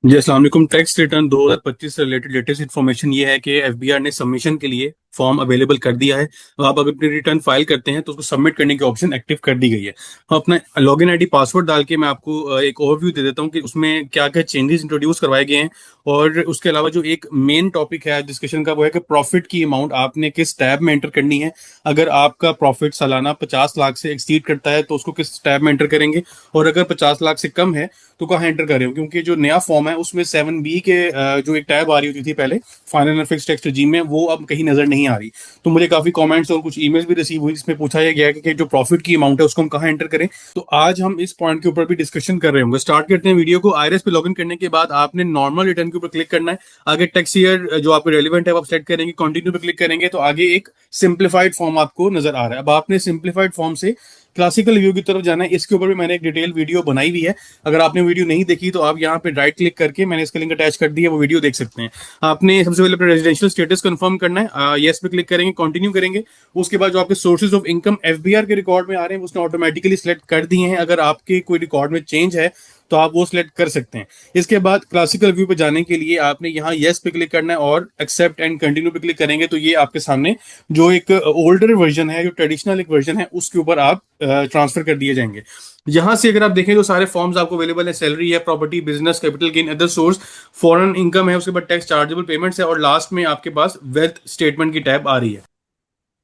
जी अस्सलाम वालेकुम। Tax return 2025 से रिलेटेड लेटेस्ट इन्फॉर्मेशन ये है कि एफबीआर ने सबमिशन के लिए फॉर्म अवेलेबल कर दिया है। तो आप अगर अपनी रिटर्न फाइल करते हैं तो उसको सबमिट करने की ऑप्शन एक्टिव कर दी गई है। हम अपना लॉगिन आईडी पासवर्ड डाल के मैं आपको एक ओवरव्यू दे देता हूँ कि उसमें क्या क्या चेंजेस इंट्रोड्यूस करवाए गए हैं। और उसके अलावा जो एक मेन टॉपिक है डिस्कशन का वो है कि प्रॉफिट की अमाउंट आपने किस टैब में एंटर करनी है। अगर आपका प्रॉफिट सालाना 50 लाख से एक्सीड करता है तो उसको किस टैब में एंटर करेंगे, और अगर 50 लाख से कम है तो कहाँ एंटर कर रहे हो, क्योंकि जो नया फॉर्म है उसमें 7B के जो एक टैब आ रही होती थी पहले final and fix tax regime में, वो अब कहीं नजर नहीं आ रही। तो मुझे काफी कमेंट्स और कुछ ईमेल्स भी रिसीव हुई जिसमें पूछा गया कि जो प्रॉफिट की अमाउंट है उसको हम कहाँ एंटर करें। तो आज हम इस पॉइंट के ऊपर भी डिस्कशन कर रहे होंगे। स्टार्ट करते हैं वीडियो को। आईआरएस पे लॉगिन करने के बाद आपने नॉर्मल रिटर्न के ऊपर क्लिक करना है। आगे टैक्स ईयर जो आपको रेलिवेंट है वो आप सेलेक्ट करेंगे, कंटिन्यू पे क्लिक करेंगे तो आगे एक सिंप्लीफाइड फॉर्म आपको नजर आ रहा है। अब आपने सिंप्लीफाइड फॉर्म से क्लासिकल व्यू की तरफ जाना है। इसके ऊपर भी मैंने एक डिटेल वीडियो बनाई हुई है। अगर आपने वीडियो नहीं देखी तो आप यहाँ पे राइट क्लिक करके मैंने इसका लिंक अटैच कर दिया, वो वीडियो देख सकते हैं। आपने सबसे पहले अपना रेजिडेंशियल स्टेटस कंफर्म करना है। यस पे क्लिक करेंगे, कंटिन्यू करेंगे। उसके बाद जो आपके सोर्सेज ऑफ इनकम एफबीआर के रिकॉर्ड में आ रहे हैं उसने ऑटोमेटिकली सिलेक्ट कर दिए हैं। अगर आपके कोई रिकॉर्ड में चेंज है तो आप वो सिलेक्ट कर सकते हैं। इसके बाद क्लासिकल व्यू पे जाने के लिए आपने यहाँ यस पे क्लिक करना है और एक्सेप्ट एंड कंटिन्यू पे क्लिक करेंगे तो ये आपके सामने जो एक ओल्डर वर्जन है, जो ट्रेडिशनल एक वर्जन है, उसके ऊपर आप ट्रांसफर कर दिए जाएंगे। यहां से अगर आप देखें तो सारे फॉर्म्स आपको अवेलेबल है। सैलरी है, property, business, capital gain, other source, foreign income है, उसके बाद टैक्स चार्जेबल पेमेंट्स है, और लास्ट में आपके पास वेल्थ स्टेटमेंट की टैब आ रही है।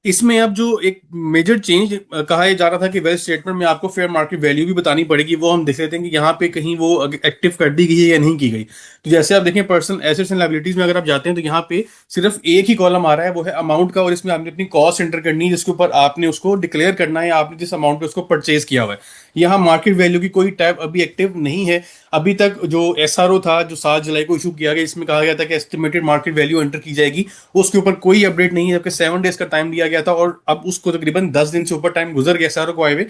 इसमें अब जो एक मेजर चेंज कहा जा रहा था कि वेल्थ स्टेटमेंट में आपको फेयर मार्केट वैल्यू भी बतानी पड़ेगी, वो हम देख लेते हैं कि यहाँ पे कहीं वो एक्टिव कर दी गई है या नहीं की गई। तो जैसे आप देखें पर्सनल एसेट्स एंड लायबिलिटीज में अगर आप जाते हैं तो यहाँ पे सिर्फ एक ही कॉलम आ रहा है, वो है अमाउंट का, और इसमें आपने अपनी कॉस्ट एंटर करनी है जिसके ऊपर आपने उसको डिक्लेयर करना है, आपने जिस अमाउंट पे उसको परचेज किया हुआ है। यहाँ मार्केट वैल्यू की कोई टैब अभी एक्टिव नहीं है। अभी तक जो एसआरओ था जो 7 जुलाई को इशू किया गया, इसमें कहा गया था कि एस्टिमेटेड मार्केट वैल्यू एंटर की जाएगी, उसके ऊपर कोई अपडेट नहीं है, जबकि 7 डेज का टाइम दिया गया था और अब उसको तकरीबन 10 दिन से ऊपर टाइम गुजर गया एसआरओ को आए हुए।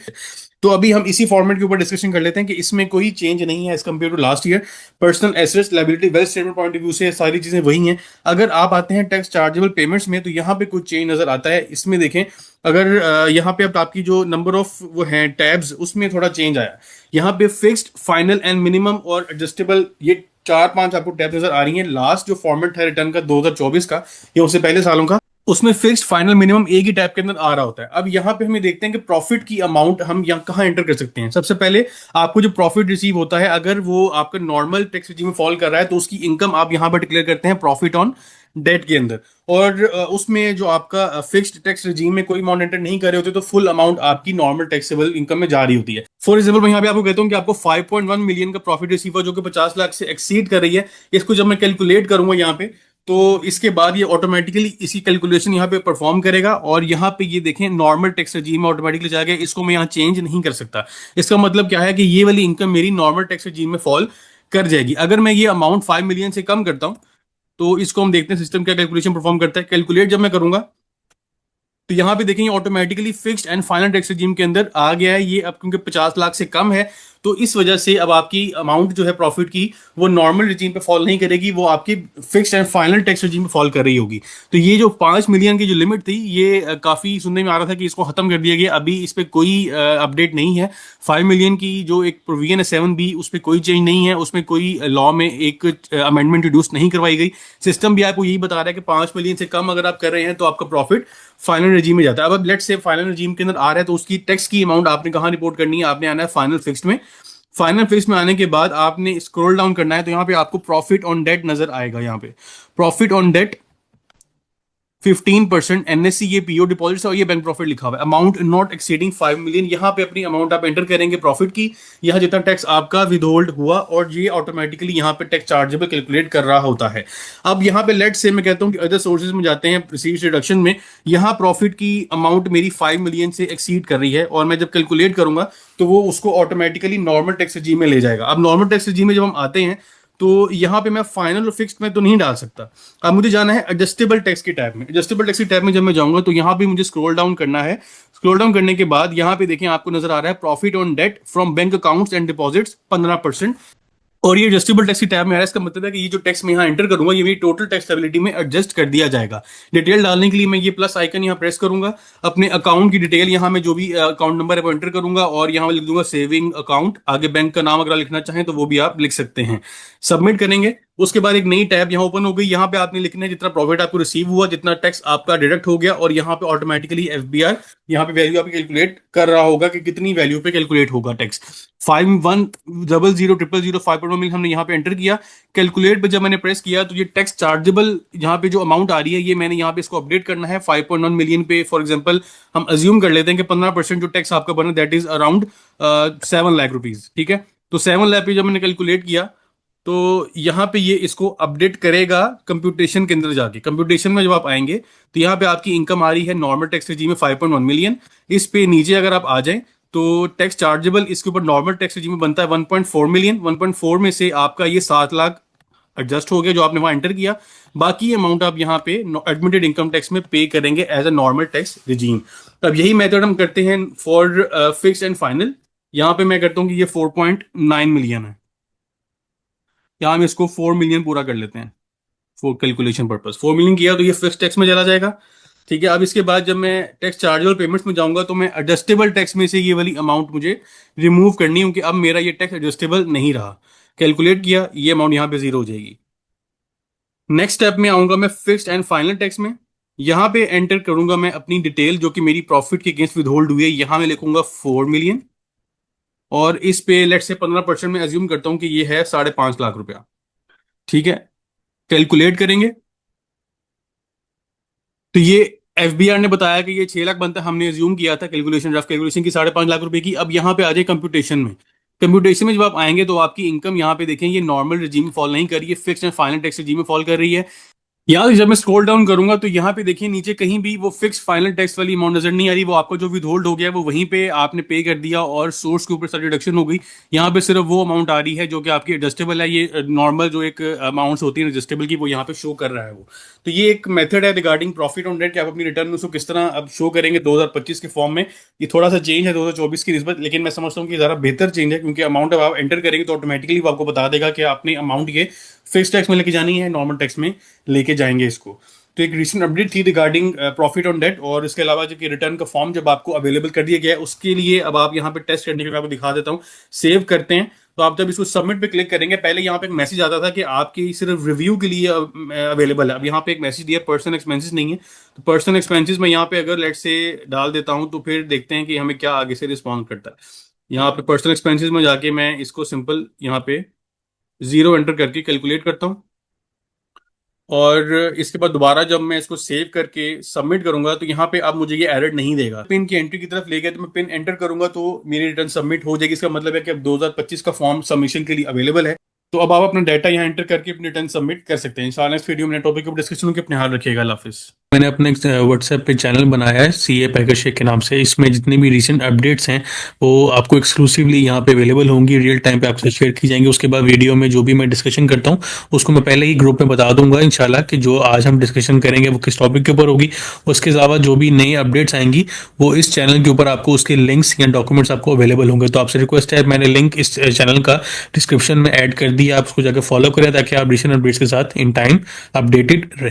तो अभी हम इसी फॉर्मेट के ऊपर डिस्कशन कर लेते हैं कि इसमें कोई चेंज नहीं है as compare to last year. Personal assets, liability, wealth statement point of view से सारी चीजें वही हैं। अगर आप आते हैं टैक्स चार्जेबल पेमेंट्स में तो यहाँ पे कुछ चेंज नजर आता है। इसमें देखें, अगर यहाँ पे अब आपकी जो नंबर ऑफ वो हैं टैब्स उसमें थोड़ा चेंज आया। यहाँ पे फिक्स्ड, फाइनल एंड मिनिमम और एडजस्टेबल, ये 4-5 आपको टैब नजर आ रही हैं। लास्ट जो फॉर्मेट है रिटर्न का 2024 का या उससे पहले सालों का, उसमें फिक्स्ड, फाइनल, मिनिमम एक ही टैब के अंदर आ रहा होता है। अब यहाँ पे हमें देखते हैं कि प्रॉफिट की अमाउंट हम यहाँ कहाँ एंटर कर सकते हैं। सबसे पहले आपको जो प्रॉफिट रिसीव होता है, अगर वो आपका नॉर्मल टैक्स रेजिम में फॉल कर रहा है तो उसकी इनकम आप यहाँ पर डिक्लेयर करते हैं प्रॉफिट ऑन डेट के अंदर। और उसमें जो आपका फिक्स्ड टैक्स रेजिम में कोई अमाउंट एंटर नहीं कर रहे होते तो फुल अमाउंट आपकी नॉर्मल टैक्सेबल इनकम में जा रही होती है। फॉर एग्जाम्पल मैं यहाँ पे आपको कहता हूँ कि आपको 5.1 मिलियन का प्रॉफिट रिसीव हुआ जो कि 50 लाख से एक्सीड कर रही है। इसको जब मैं कैलकुलेट करूंगा यहाँ पे तो इसके बाद ये ऑटोमेटिकली इसी कैलकुलेशन यहाँ पे परफॉर्म करेगा, और यहाँ पे ये देखें नॉर्मल टैक्स रेजिम में ऑटोमेटिकली जाएगा। इसको मैं यहाँ चेंज नहीं कर सकता। इसका मतलब क्या है कि ये वाली इनकम मेरी नॉर्मल टैक्स रेजिम में फॉल कर जाएगी। अगर मैं ये अमाउंट 5 मिलियन से कम करता हूँ तो इसको हम देखते हैं सिस्टम क्या कैलकुलेशन परफॉर्म करता है। कैलकुलेट जब मैं करूंगा तो यहाँ पे देखेंगे automatically fixed and final tax regime के अंदर आ गया है ये। अब क्योंकि 50 लाख से कम है तो इस वजह से अब आपकी अमाउंट जो है प्रॉफिट की वो नॉर्मल रेजिम पे फॉल नहीं करेगी, वो आपकी fixed and final tax regime पे फॉल कर रही होगी। तो ये जो 5 मिलियन की जो लिमिट थी ये काफी सुनने में आ रहा था कि इसको खत्म कर दिया गया। अभी इस पे कोई अपडेट नहीं है। 5 मिलियन की जो एक प्रोविजन है 7B, उस पर कोई चेंज नहीं है, उसमें कोई लॉ में एक अमेंडमेंट इंट्रोड्यूस नहीं करवाई गई। सिस्टम भी आपको यही बता रहा है कि 5 मिलियन से कम अगर आप कर रहे हैं तो आपका प्रॉफिट फाइनल रजीम में जाता है। अब लेट से फाइनल रजीम के अंदर आ रहा है तो उसकी टैक्स की अमाउंट आपने कहाँ रिपोर्ट करनी है, आपने आना है फाइनल फिक्स्ड में। फाइनल फिक्स में आने के बाद आपने स्क्रॉल डाउन करना है तो यहाँ पे आपको प्रॉफिट ऑन डेट नजर आएगा। यहाँ पे प्रॉफिट ऑन डेट 15% एनएससी, ये पीओ डिपॉजिट्स और ये बैंक प्रॉफिट लिखा हुआ है। अमाउंट नॉट एक्सीडिंग 5 मिलियन, यहाँ पे अपनी अमाउंट आप एंटर करेंगे प्रॉफिट की। यहाँ जितना टैक्स आपका विदहोल्ड हुआ और ये ऑटोमेटिकली यहाँ पे टैक्स चार्जेबल कैलकुलेट कर रहा होता है। अब यहाँ पे लेट से मैं कहता हूँ कि अदर सोर्सेज में जाते हैं रिसीव्ड डिडक्शन में, यहाँ प्रॉफिट की अमाउंट मेरी 5 मिलियन से एक्सीड कर रही है और मैं जब कैलकुलेट करूंगा तो वो उसको ऑटोमेटिकली नॉर्मल टैक्स रेजिम में ले जाएगा। अब नॉर्मल टैक्स रेजिम में जब हम आते हैं तो यहाँ पे मैं फाइनल और फिक्स्ड में तो नहीं डाल सकता। अब मुझे जाना है एडजस्टेबल टैक्स की टैब में। एडजस्टेबल टैक्स की टैब में जब मैं जाऊंगा तो यहाँ पे मुझे स्क्रॉल डाउन करना है। स्क्रॉल डाउन करने के बाद यहाँ पे देखें आपको नजर आ रहा है profit on debt from bank accounts and deposits 15%। और ये एडजस्टेबल टैक्स की टैब में आ रहा है, इसका मतलब है कि ये जो टैक्स मैं यहाँ एंटर करूंगा ये मेरी टोटल टैक्स लायबिलिटी में एडजस्ट कर दिया जाएगा। डिटेल डालने के लिए मैं ये प्लस आइकन यहाँ प्रेस करूंगा, अपने अकाउंट की डिटेल यहाँ मैं जो भी अकाउंट नंबर है वो एंटर करूंगा और यहाँ लिख दूंगा सेविंग अकाउंट, आगे बैंक का नाम अगर लिखना चाहें तो वो भी आप लिख सकते हैं। सबमिट करेंगे, उसके बाद एक नई टैब यहाँ ओपन हो गई। यहाँ पे आपने लिखना है जितना प्रॉफिट आपको रिसीव हुआ, जितना टैक्स आपका डिडक्ट हो गया, और यहाँ पे ऑटोमेटिकली एफबीआर यहाँ पे वैल्यू आपकी कैलकुलेट कर रहा होगा कि कितनी वैल्यू पे कैलकुलेट होगा टैक्स। 51000005.1 हमने यहाँ पे एंटर किया। कैलकुलेट पे जब मैंने प्रेस किया तो ये टैक्स चार्जेबल यहाँ पे जो अमाउंट आ रही है ये मैंने यहाँ पे इसको अपडेट करना है 5.1 मिलियन पे। फॉर एग्जांपल हम अज्यूम कर लेते हैं कि 15% जो टैक्स आपका बना that is around 7 lakh rupees, ठीक है। तो 7 लाख पे जब मैंने कैलकुलेट किया तो यहाँ पे ये इसको अपडेट करेगा कंप्यूटेशन के अंदर जाके। कंप्यूटेशन में जब आप आएंगे तो यहाँ पे आपकी इनकम आ रही है नॉर्मल टैक्स रेजीम में 5.1 मिलियन। इस पे नीचे अगर आप आ जाएं तो टैक्स चार्जेबल इसके ऊपर नॉर्मल टैक्स रेजीम में बनता है 1.4 मिलियन। 1.4 में से आपका ये 7 लाख एडजस्ट हो गया जो आपने वहां एंटर किया। बाकी अमाउंट आप यहाँ पे एडमिटेड इनकम टैक्स में पे करेंगे as a normal tax regime. अब यही मेथड हम करते हैं फॉर फिक्स एंड फाइनल। यहाँ पे मैं करता हूँ कि ये 4.9 मिलियन है, यहाँ हम इसको 4 मिलियन पूरा कर लेते हैं फॉर कैलकुलेशन पर्पस। 4 मिलियन किया तो ये फिक्स टैक्स में चला जाएगा, ठीक है। अब इसके बाद जब मैं टैक्स चार्जेबल पेमेंट्स में जाऊंगा तो मैं एडजस्टेबल टैक्स में से ये वाली अमाउंट मुझे रिमूव करनी है, क्योंकि अब मेरा ये टैक्स एडजस्टेबल नहीं रहा। कैलकुलेट किया, ये अमाउंट यहाँ पे जीरो हो जाएगी। नेक्स्ट स्टेप में आऊंगा मैं फिक्स्ड एंड फाइनल टैक्स में। यहाँ पे एंटर करूंगा मैं अपनी डिटेल जो कि मेरी प्रॉफिट के अगेंस्ट विदहोल्ड हुई है। यहाँ मैं लिखूंगा 4 मिलियन, और इस पे लेट से 15% में अज्यूम करता हूँ कि ये है 5.5 लाख रुपया, ठीक है। कैलकुलेट करेंगे तो ये एफबीआर ने बताया कि ये 6 लाख बनता है। हमने अज्यूम किया था कैलकुलेशन, रफ कैलकुलेशन की 5.5 लाख रुपए की। अब यहाँ पे आ जाए कंप्यूटेशन में। कंप्यूटेशन में जब आप आएंगे तो आपकी इनकम यहाँ पे देखें ये नॉर्मल रिजीम में फॉल नहीं कर रही है, fix and final tax regime में फॉल कर रही है। यहाँ से जब मैं स्क्रॉल डाउन करूंगा तो यहाँ पे देखिए नीचे कहीं भी वो फिक्स फाइनल टैक्स वाली अमाउंट नजर नहीं आ रही। वो आपका जो विद होल्ड हो गया है वो वहीं पे आपने पे कर दिया और सोर्स के ऊपर सारी डिडक्शन हो गई। यहाँ पे सिर्फ वो अमाउंट आ रही है जो कि आपकी एडजस्टेबल है। ये नॉर्मल जो एक अमाउंट्स होती है एडजस्टेबल की वो यहाँ पे शो कर रहा है वो। तो ये एक मेथड है रिगार्डिंग प्रॉफिट ऑन डेट कि आप अपनी रिटर्न में उसको किस तरह अब शो करेंगे 2025 के फॉर्म में। ये थोड़ा सा चेंज है 2024 की निस्बत, लेकिन मैं समझता हूँ कि ज़रा बेहतर चेंज है, क्योंकि अमाउंट अब आप एंटर करेंगे तो ऑटोमेटिकली वो आपको बता देगा कि आपने अमाउंट ये फिक्स टैक्स में लेके जानी है, नॉर्मल टैक्स में लेके जाएंगे इसको। तो एक रिसेंट अपडेट थी रिगार्डिंग प्रॉफिट ऑन डेट। और इसके अलावा जो कि रिटर्न का फॉर्म जब आपको अवेलेबल कर दिया गया है उसके लिए अब आप यहाँ पे टेस्ट करने के लिए मैं आपको दिखा देता हूँ। सेव करते हैं तो आप जब इसको सबमिट पे क्लिक करेंगे, पहले यहाँ पे एक मैसेज आता था कि आपकी सिर्फ रिव्यू के लिए अवेलेबल है। अब यहाँ पे एक मैसेज दिया पर्सनल एक्सपेंसेस नहीं है, तो पर्सनल एक्सपेंसेस में यहाँ पे अगर लेट से डाल देता हूँ तो फिर देखते हैं कि हमें क्या आगे से रिस्पॉन्स करता है। यहाँ पे पर्सनल एक्सपेंसेस में जाके मैं इसको सिंपल यहाँ पे जीरो एंटर करके कैलकुलेट करता हूँ। और इसके बाद दोबारा जब मैं इसको सेव करके सबमिट करूंगा तो यहाँ पे अब मुझे ये एरर नहीं देगा। पिन की एंट्री की तरफ ले गया तो मैं पिन एंटर करूंगा तो मेरी रिटर्न सबमिट हो जाएगी। इसका मतलब है कि अब 2025 का फॉर्म सबमिशन के लिए अवेलेबल है। तो अब आप अपना डाटा यहाँ एंटर करके अपनी रिटर्न सबमिट कर सकते हैं। इंशाल्लाह नेक्स्ट वीडियो में टॉपिक को डिस्कशन के अपने हाल रखिएगा। अल्लाह हाफिज़। मैंने अपने व्हाट्सएप पे चैनल बनाया है सीए पैकेज शेख के नाम से। इसमें जितने भी रिसेंट अपडेट्स हैं वो आपको एक्सक्लूसिवली यहाँ पे अवेलेबल होंगी, रियल टाइम पे आपसे शेयर की जाएंगी। उसके बाद वीडियो में जो भी मैं डिस्कशन करता हूँ उसको मैं पहले ही ग्रुप में बता दूंगा इंशाल्लाह कि जो आज हम डिस्कशन करेंगे वो किस टॉपिक के ऊपर होगी। उसके अलावा जो भी नई अपडेट्स आएंगी वो इस चैनल के ऊपर आपको उसके लिंक्स या डॉक्यूमेंट्स आपको अवेलेबल होंगे। तो आपसे रिक्वेस्ट है, मैंने लिंक इस चैनल का डिस्क्रिप्शन में ऐड कर दिया, आप उसको जाकर फॉलो करें ताकि आप रिसेंट अपडेट्स के साथ इन टाइम अपडेटेड रहे।